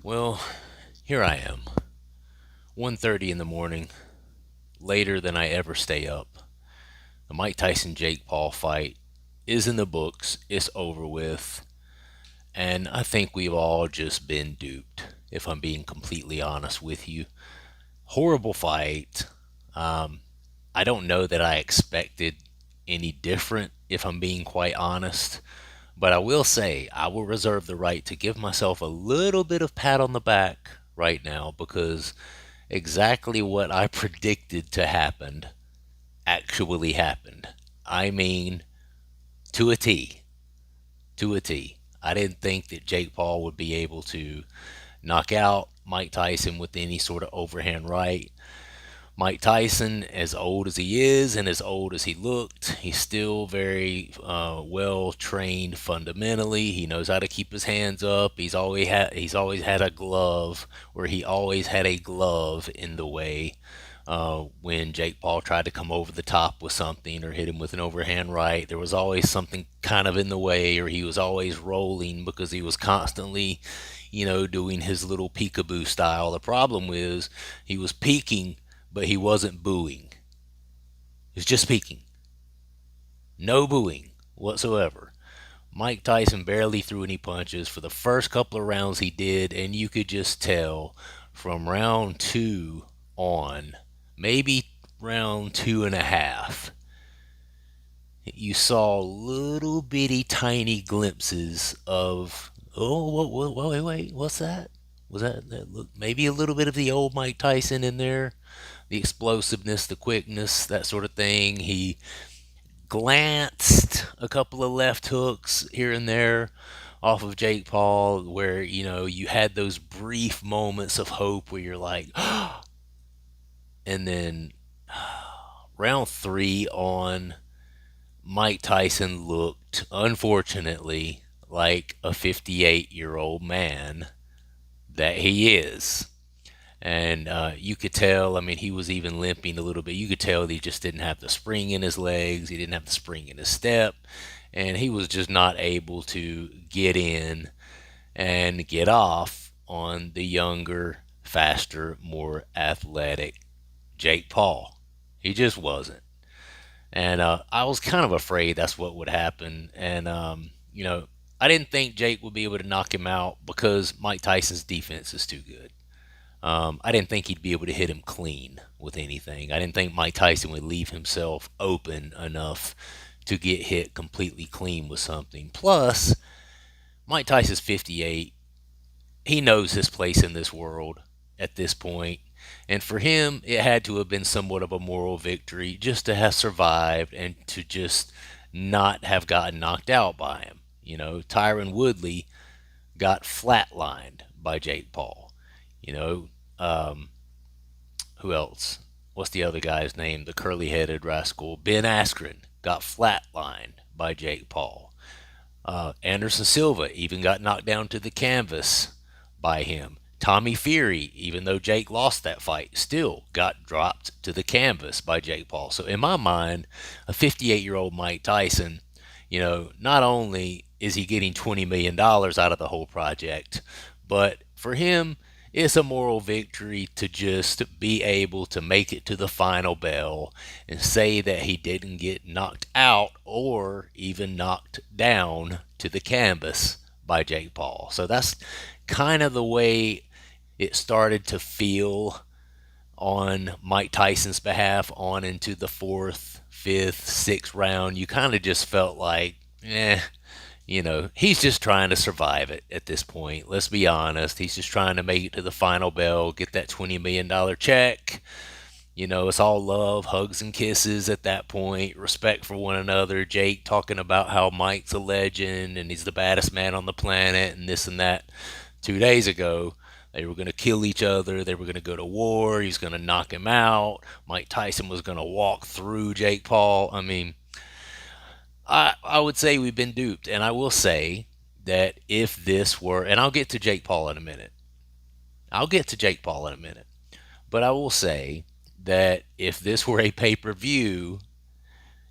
Well, here I am, 1:30 in the morning, later than I ever stay up. The Mike Tyson Jake Paul fight is in the books, it's over with, and I think we've all just been duped, if I'm being completely honest with you. Horrible fight. Um, I don't know that I expected any different, if I'm being quite honest. But I will say, I will reserve the right to give myself a little bit of pat on the back right now because exactly what I predicted to happen actually happened. I mean, to a T. To a T. I didn't think that Jake Paul would be able to knock out Mike Tyson with any sort of overhand right. Mike Tyson, as old as he is and as old as he looked, he's still very well trained fundamentally. He knows how to keep his hands up. He's always had a glove, or he always had a glove in the way when Jake Paul tried to come over the top with something or hit him with an overhand right. There was always something kind of in the way, or he was always rolling because he was constantly, doing his little peekaboo style. The problem is he was peeking, but he wasn't booing. He was just peeking. No booing whatsoever. Mike Tyson barely threw any punches. For the first couple of rounds he did, and you could just tell from round two on, maybe round two and a half, you saw little bitty tiny glimpses of, oh, wait, what's that? Was that look, maybe a little bit of the old Mike Tyson in there? The explosiveness, the quickness, that sort of thing. He glanced a couple of left hooks here and there off of Jake Paul, where you had those brief moments of hope where you're like, and then round three on, Mike Tyson looked, unfortunately, like a 58-year-old man that he is. And you could tell, I mean, he was even limping a little bit. You could tell that he just didn't have the spring in his legs, he didn't have the spring in his step, and he was just not able to get in and get off on the younger, faster, more athletic Jake Paul. He just wasn't. And I was kind of afraid that's what would happen. And, I didn't think Jake would be able to knock him out because Mike Tyson's defense is too good. I didn't think he'd be able to hit him clean with anything. I didn't think Mike Tyson would leave himself open enough to get hit completely clean with something. Plus, Mike Tyson's 58. He knows his place in this world at this point. And for him, it had to have been somewhat of a moral victory just to have survived and to just not have gotten knocked out by him. Tyron Woodley got flatlined by Jake Paul. You know, um, who else? What's the other guy's name? The curly headed rascal. Ben Askren got flatlined by Jake Paul. Anderson Silva even got knocked down to the canvas by him. Tommy Fury, even though Jake lost that fight, still got dropped to the canvas by Jake Paul. So in my mind, a 58-year-old Mike Tyson, not only is he getting $20 million out of the whole project, but for him, it's a moral victory to just be able to make it to the final bell and say that he didn't get knocked out or even knocked down to the canvas by Jake Paul. So that's kind of the way it started to feel on Mike Tyson's behalf on into the fourth, fifth, sixth round. You kind of just felt like, he's just trying to survive it at this point. Let's be honest. He's just trying to make it to the final bell, get that $20 million check. It's all love, hugs, and kisses at that point, respect for one another. Jake talking about how Mike's a legend and he's the baddest man on the planet and this and that. 2 days ago, they were going to kill each other. They were going to go to war. He's going to knock him out. Mike Tyson was going to walk through Jake Paul. I mean, I would say we've been duped. And I will say that if this were, and I'll get to Jake Paul in a minute. I'll get to Jake Paul in a minute. But I will say that if this were a pay per view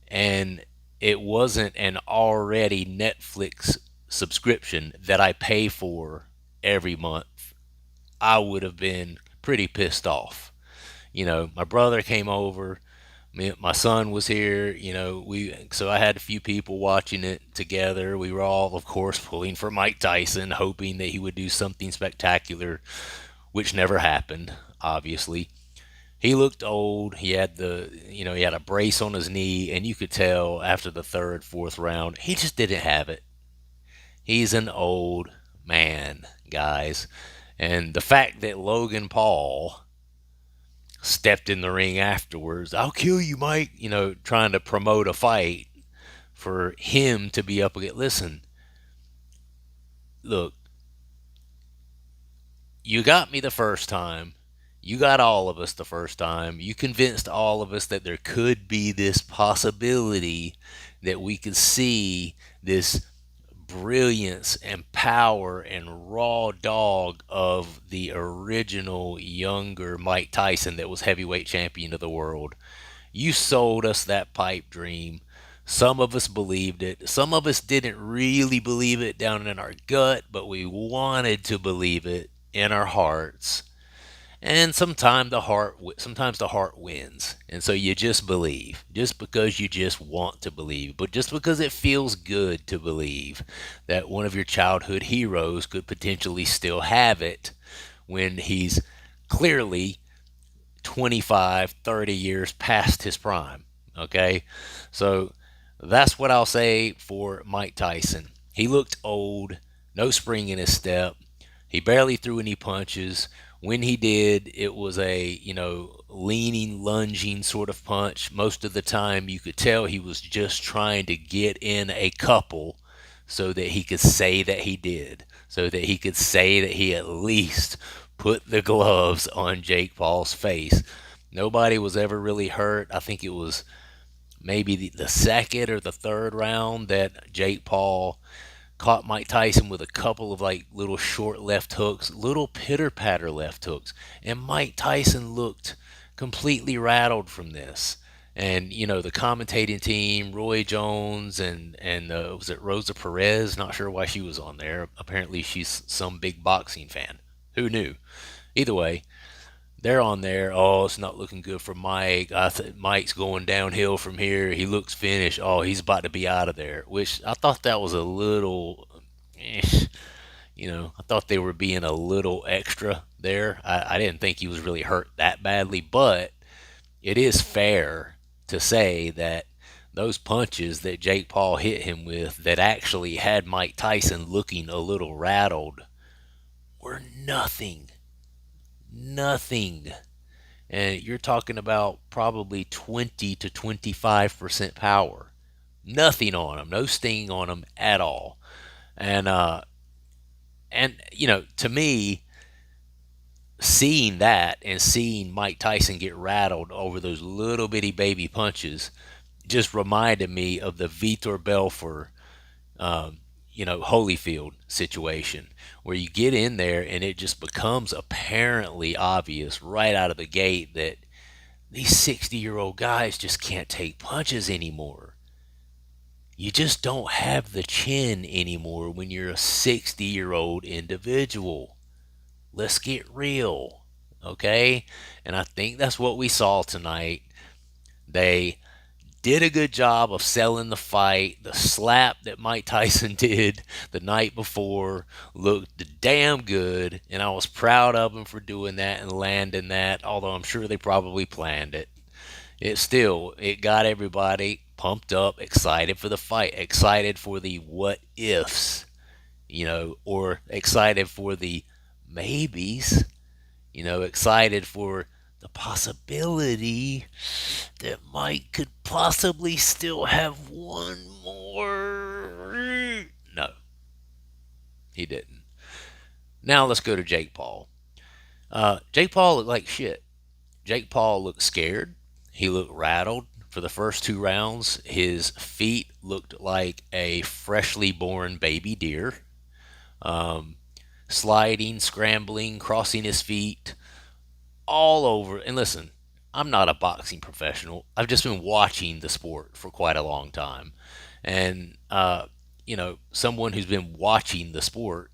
and it wasn't an already Netflix subscription that I pay for every month, I would have been pretty pissed off. My brother came over. My son was here. So I had a few people watching it together. We were all, of course, pulling for Mike Tyson, hoping that he would do something spectacular, which never happened, obviously. He looked old. He had a brace on his knee, and you could tell after the third, fourth round, he just didn't have it. He's an old man, guys. And the fact that Logan Paul stepped in the ring afterwards, I'll kill you, Mike, trying to promote a fight for him to be up against. Listen, look, you got me the first time. You got all of us the first time. You convinced all of us that there could be this possibility that we could see this brilliance and power and raw dog of the original younger Mike Tyson that was heavyweight champion of the world. You sold us that pipe dream. Some of us believed it. Some of us didn't really believe it down in our gut, but we wanted to believe it in our hearts. And sometimes the heart wins. And so you just believe, just because you just want to believe, but just because it feels good to believe that one of your childhood heroes could potentially still have it when he's clearly 25, 30 years past his prime. Okay? So that's what I'll say for Mike Tyson. He looked old, no spring in his step. He barely threw any punches. When he did, it was a, leaning, lunging sort of punch. Most of the time, you could tell he was just trying to get in a couple so that he could say that he did, so that he could say that he at least put the gloves on Jake Paul's face. Nobody was ever really hurt. I think it was maybe the second or the third round that Jake Paul caught Mike Tyson with a couple of like little short left hooks, little pitter patter left hooks. And Mike Tyson looked completely rattled from this. And the commentating team, Roy Jones and was it Rosa Perez? Not sure why she was on there. Apparently she's some big boxing fan. Who knew? Either way, they're on there. Oh, it's not looking good for Mike. Mike's going downhill from here. He looks finished. Oh, he's about to be out of there. Which I thought that was a little, I thought they were being a little extra there. I didn't think he was really hurt that badly, but it is fair to say that those punches that Jake Paul hit him with that actually had Mike Tyson looking a little rattled were nothing. Nothing. And you're talking about probably 20 to 25% power. Nothing on them, no sting on them at all. And to me, seeing that and seeing Mike Tyson get rattled over those little bitty baby punches just reminded me of the Vitor Belfort, Holyfield situation where you get in there and it just becomes apparently obvious right out of the gate that these 60-year-old guys just can't take punches anymore. You just don't have the chin anymore when you're a 60-year-old individual. Let's get real, okay? And I think that's what we saw tonight. They did a good job of selling the fight. The slap that Mike Tyson did the night before looked damn good, and I was proud of him for doing that and landing that, although I'm sure they probably planned it. It got everybody pumped up, excited for the fight, excited for the what ifs, or excited for the maybes, excited for the possibility that Mike could possibly still have one more. No, he didn't. Now let's go to Jake Paul. Jake Paul looked like shit. Jake Paul looked scared. He looked rattled for the first two rounds. His feet looked like a freshly born baby deer. Um, Sliding, scrambling, crossing his feet, all over. And listen, I'm not a boxing professional. I've just been watching the sport for quite a long time. And, someone who's been watching the sport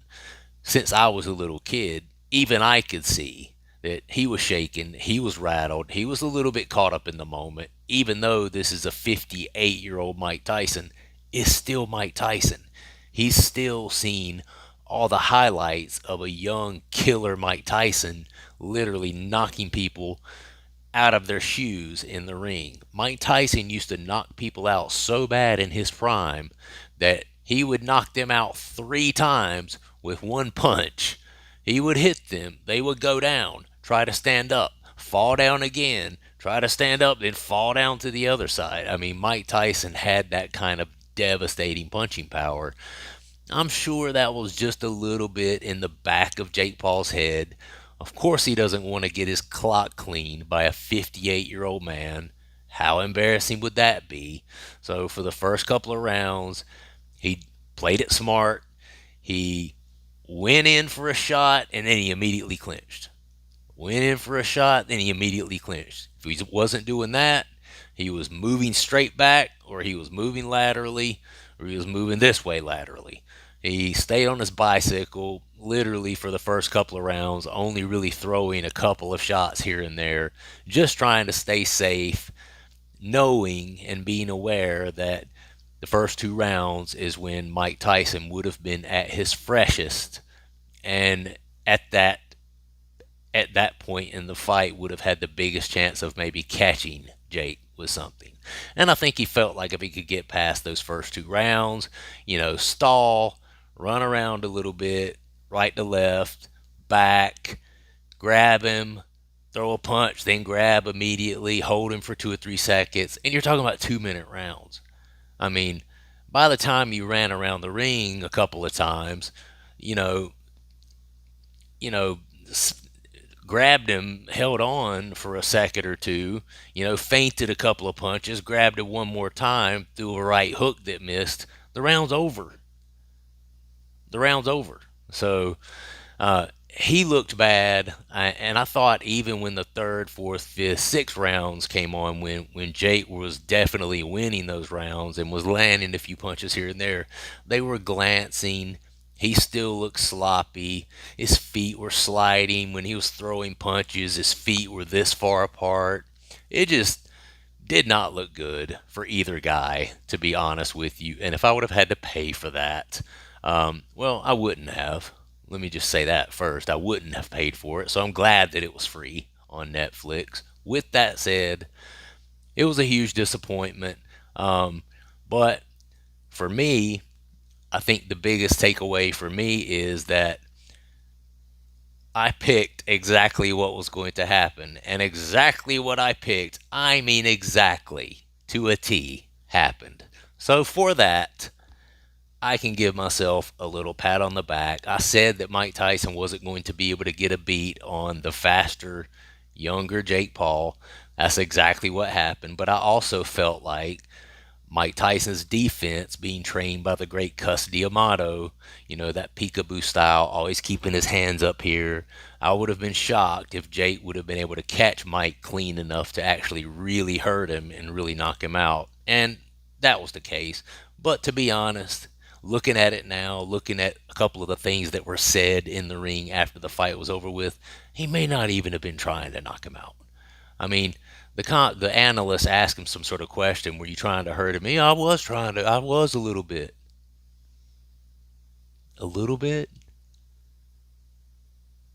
since I was a little kid, even I could see that he was shaken, he was rattled, he was a little bit caught up in the moment, even though this is a 58-year-old Mike Tyson, is still Mike Tyson. He's still seen all the highlights of a young killer Mike Tyson literally knocking people out of their shoes in the ring. Mike Tyson used to knock people out so bad in his prime that he would knock them out 3 times with one punch. He would hit them, they would go down, try to stand up, fall down again, try to stand up, then fall down to the other side. I mean, Mike Tyson had that kind of devastating punching power. I'm sure that was just a little bit in the back of Jake Paul's head. Of course, he doesn't want to get his clock cleaned by a 58-year-old man. How embarrassing would that be? So, for the first couple of rounds, he played it smart. He went in for a shot and then he immediately clinched. Went in for a shot, then he immediately clinched. If he wasn't doing that, he was moving straight back, or he was moving laterally, or he was moving this way laterally. He stayed on his bicycle literally for the first couple of rounds, only really throwing a couple of shots here and there, just trying to stay safe, knowing and being aware that the first 2 rounds is when Mike Tyson would have been at his freshest, and at that at that point in the fight would have had the biggest chance of maybe catching Jake with something. And I think he felt like if he could get past those first 2 rounds, stall, run around a little bit, right to left, back, grab him, throw a punch, then grab immediately, hold him for 2 or 3 seconds, and you're talking about 2-minute rounds. I mean, by the time you ran around the ring a couple of times, you know, you know, grabbed him, held on for a second or two, feinted a couple of punches, grabbed it one more time, threw a right hook that missed. The round's over. The round's over. So he looked bad, and I thought even when the third, fourth, fifth, sixth rounds came on, when Jake was definitely winning those rounds and was landing a few punches here and there, they were glancing. He still looked sloppy. His feet were sliding when he was throwing punches. His feet were this far apart. It just did not look good for either guy, to be honest with you. And if I would have had to pay for that, well, I wouldn't have. Let me just say that first. I wouldn't have paid for it. So I'm glad that it was free on Netflix. With that said, it was a huge disappointment. But for me, I think the biggest takeaway for me is that I picked exactly what was going to happen. And exactly what I picked, I mean exactly to a T, happened. So for that, I can give myself a little pat on the back. I said that Mike Tyson wasn't going to be able to get a beat on the faster, younger Jake Paul. That's exactly what happened. But I also felt like Mike Tyson's defense, being trained by the great Cus D'Amato, that peekaboo style, always keeping his hands up here. I would have been shocked if Jake would have been able to catch Mike clean enough to actually really hurt him and really knock him out. And that was the case. But to be honest, looking at it now, looking at a couple of the things that were said in the ring after the fight was over with, he may not even have been trying to knock him out. I mean, the analyst asked him some sort of question. Were you trying to hurt him? Yeah, I was trying to. I was a little bit. A little bit?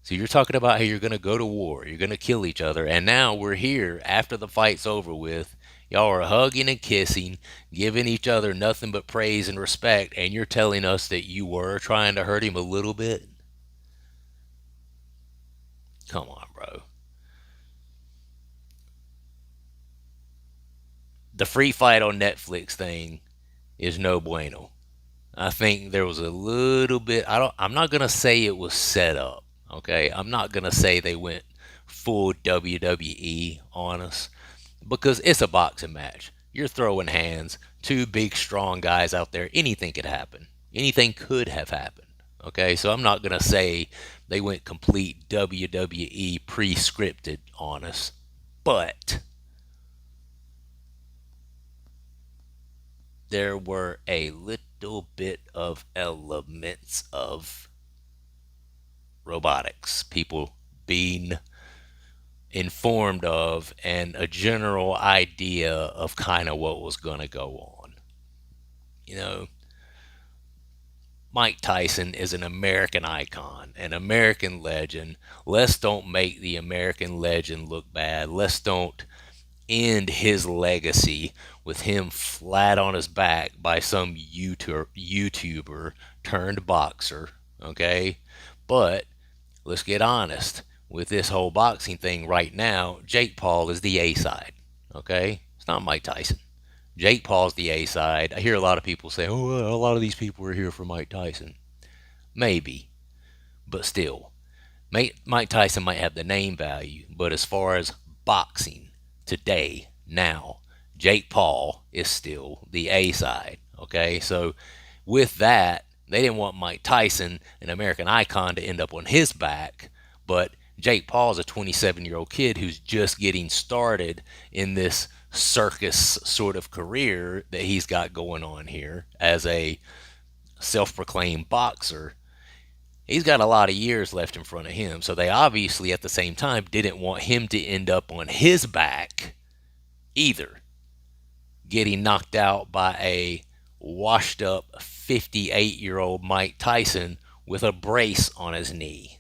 So you're talking about how you're going to go to war. You're going to kill each other. And now we're here after the fight's over with. Y'all are hugging and kissing, giving each other nothing but praise and respect. And you're telling us that you were trying to hurt him a little bit? Come on, bro. The free fight on Netflix thing is no bueno. I think there was a little bit. I'm not gonna say it was set up. Okay, I'm not gonna say they went full WWE on us because it's a boxing match. You're throwing hands, two big strong guys out there. Anything could happen. Anything could have happened. Okay, so I'm not gonna say they went complete WWE pre-scripted on us, but there were a little bit of elements of robotics, people being informed of, and a general idea of kind of what was going to go on. You know, Mike Tyson is an American icon, an American legend. Let's don't make the American legend look bad. Let's don't end his legacy with him flat on his back by some YouTuber turned boxer. Okay? But let's get honest. With this whole boxing thing right now, Jake Paul is the A side. Okay? It's not Mike Tyson. Jake Paul's the A side. I hear a lot of people say, oh, well, a lot of these people are here for Mike Tyson. Maybe, but still, Mike Tyson might have the name value, but as far as boxing today, now, Jake Paul is still the A side. Okay, so with that, they didn't want Mike Tyson, an American icon, to end up on his back, but Jake Paul's a 27-year-old kid who's just getting started in this circus sort of career that he's got going on here as a self-proclaimed boxer. He's got a lot of years left in front of him. So they obviously, at the same time, didn't want him to end up on his back either, getting knocked out by a washed up 58-year-old Mike Tyson with a brace on his knee.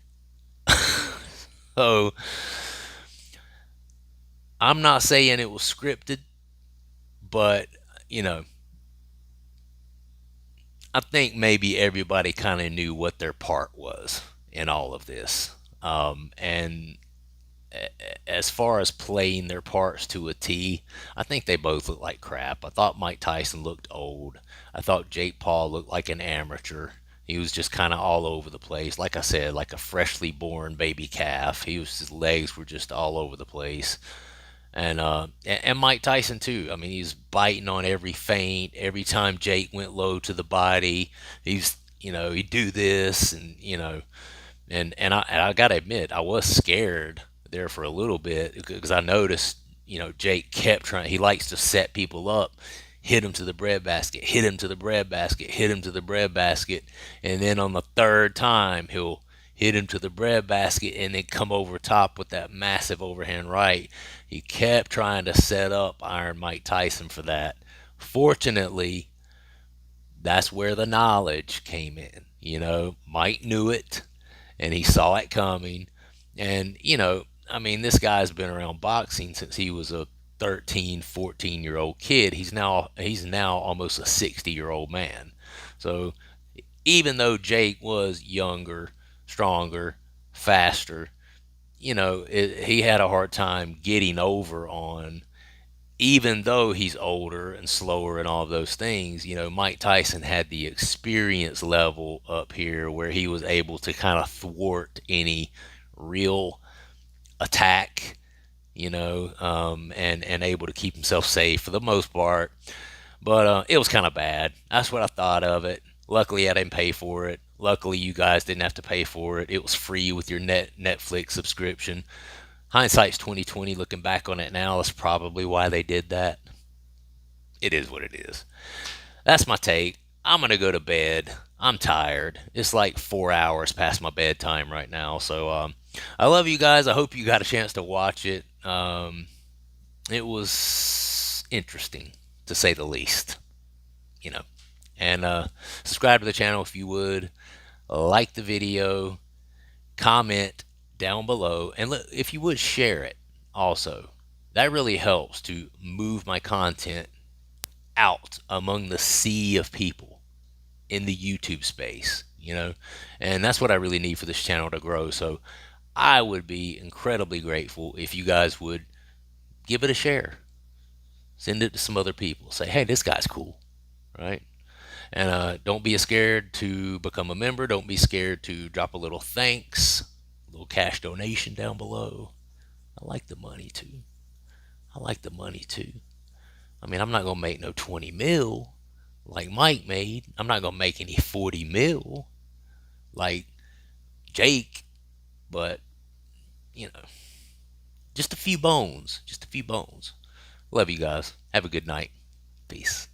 So I'm not saying it was scripted, but, you know, I think maybe everybody kind of knew what their part was in all of this. And as far as playing their parts to a T, I think they both look like crap. I thought Mike Tyson looked old. I thought Jake Paul looked like an amateur. He was just kind of all over the place. Like I said, like a freshly born baby calf. His legs were just all over the place. And Mike Tyson too. I mean, he's biting on every feint. Every time Jake went low to the body, he'd do this, and I gotta admit, I was scared there for a little bit because I noticed, Jake kept trying. He likes to set people up, hit him to the breadbasket, hit him to the breadbasket, hit him to the breadbasket, and then on the third time he'll hit him to the breadbasket and then come over top with that massive overhand right. He kept trying to set up Iron Mike Tyson for that. Fortunately, that's where the knowledge came in. Mike knew it and he saw it coming. And, I mean, this guy's been around boxing since he was a 13, 14-year-old kid. He's now almost a 60-year-old man. So even though Jake was younger, stronger, faster, he had a hard time getting over on, even though he's older and slower and all of those things. Mike Tyson had the experience level up here where he was able to kind of thwart any real attack, and able to keep himself safe for the most part. But it was kind of bad. That's what I thought of it. Luckily, I didn't pay for it. Luckily, you guys didn't have to pay for it. It was free with your Netflix subscription. Hindsight's 2020. Looking back on it now, that's probably why they did that. It is what it is. That's my take. I'm gonna go to bed. I'm tired. It's like 4 hours past my bedtime right now. So I love you guys. I hope you got a chance to watch it. It was interesting to say the least. You know. And subscribe to the channel if you would. Like the video. Comment down below. And if you would, share it also. That really helps to move my content out among the sea of people in the YouTube space, and that's what I really need for this channel to grow. So I would be incredibly grateful if you guys would give it a share, send it to some other people, say, hey, this guy's cool, right? And don't be scared to become a member. Don't be scared to drop a little thanks, a little cash donation down below. I like the money too. I mean, I'm not going to make no 20 mil like Mike made. I'm not going to make any 40 mil like Jake. But, just a few bones. Love you guys. Have a good night. Peace.